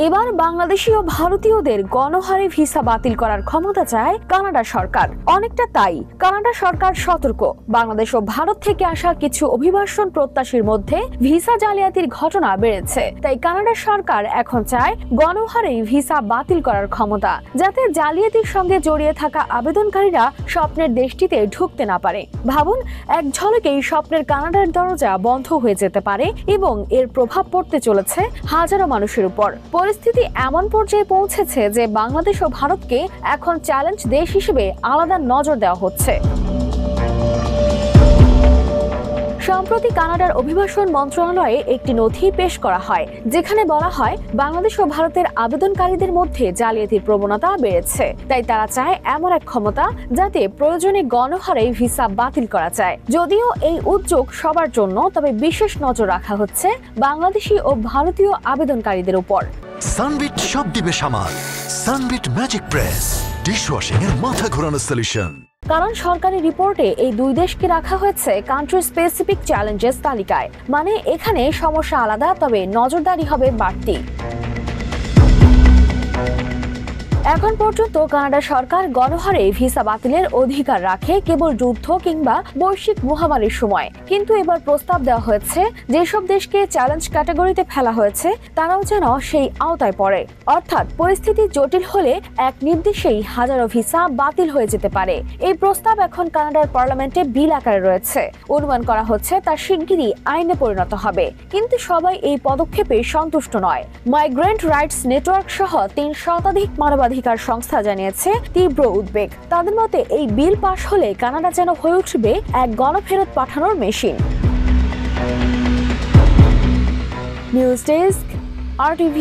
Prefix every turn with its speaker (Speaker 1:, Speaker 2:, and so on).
Speaker 1: এবার বাংলাদেশি ও ভারতীয়দের গণহারে ভিসা বাতিল করার ক্ষমতা চায় কানাডা সরকার। অনেকটা তাই কানাডা সরকার সতর্ক, বাংলাদেশ ও ভারত থেকে আসা কিছু অভিবাসন প্রত্যাশীর মধ্যে ভিসা জালিয়াতির ঘটনা বেড়েছে। তাই কানাডা সরকার এখন চায় গণহারে ভিসা বাতিল করার ক্ষমতা, যাতে জালিয়াতির সঙ্গে জড়িয়ে থাকা আবেদনকারীরা স্বপ্নের দেশটিতে ঢুকতে না পারে। ভাবুন, এক ঝলকেই স্বপ্নের কানাডার দরজা বন্ধ হয়ে যেতে পারে এবং এর প্রভাব পড়তে চলেছে হাজারো মানুষের উপর। পরিস্থিতি এমন পর্যায়ে পৌঁছেছে যে বাংলাদেশ ও ভারতকে এখন চ্যালেঞ্জ দেশ হিসেবে আলাদা নজর দেওয়া হচ্ছে। সম্প্রতি কানাডার অভিবাসন মন্ত্রণালয়ে একটি নথি পেশ করা হয়, যেখানে বলা হয় বাংলাদেশ ও ভারতের আবেদনকারীদের মধ্যে জালিয়াতির প্রবণতা বেড়েছে। তাই তারা চায় এমন এক ক্ষমতা যাতে প্রয়োজনে গণহারে ভিসা বাতিল করা যায়। যদিও এই উদ্যোগ সবার জন্য, তবে বিশেষ নজর রাখা হচ্ছে বাংলাদেশি ও ভারতীয় আবেদনকারীদের উপর।
Speaker 2: সানবিট সব দিবে সামাল। সানবিট ম্যাজিক প্রেস ডিশওয়াশিং এর মাথা ঘোরানো সলিউশন।
Speaker 1: কারণ সরকারি রিপোর্টে এই দুই দেশকে রাখা হয়েছে কান্ট্রি স্পেসিফিক চ্যালেঞ্জেস তালিকায়, মানে এখানে সমস্যা আলাদা, তবে নজরদারি হবে বাড়তি। এখন পর্যন্ত কানাডা সরকার গণহারে ভিসা বাতিলের অধিকার রাখে কেবল যুদ্ধ কিংবা বৈশ্বিক মহামারীর সময়। কিন্তু এবার প্রস্তাব দেওয়া হয়েছে যেসব দেশকে চ্যালেঞ্জ ক্যাটাগরিতে ফেলা হয়েছে তারাও যেন সেই আওতায় পড়ে। অর্থাৎ পরিস্থিতি জটিল হলে এক নির্দেশেই হাজারো ভিসা বাতিল হয়ে যেতে পারে। এই প্রস্তাব এখন কানাডার পার্লামেন্টে বিল আকারে রয়েছে। অনুমান করা হচ্ছে তা শিগগিরই আইনে পরিণত হবে। কিন্তু সবাই এই পদক্ষেপে সন্তুষ্ট নয়। মাইগ্রেন্ট রাইটস নেটওয়ার্ক সহ ৩ শতাধিক মানবাধিকার সংস্থা জানিয়েছে তীব্র উদ্বেগ। তাদের মতে এই বিল পাশ হলে কানাডা যেন হয়ে উঠবে এক গণফেরত পাঠানোর মেশিন। News desk, RTV।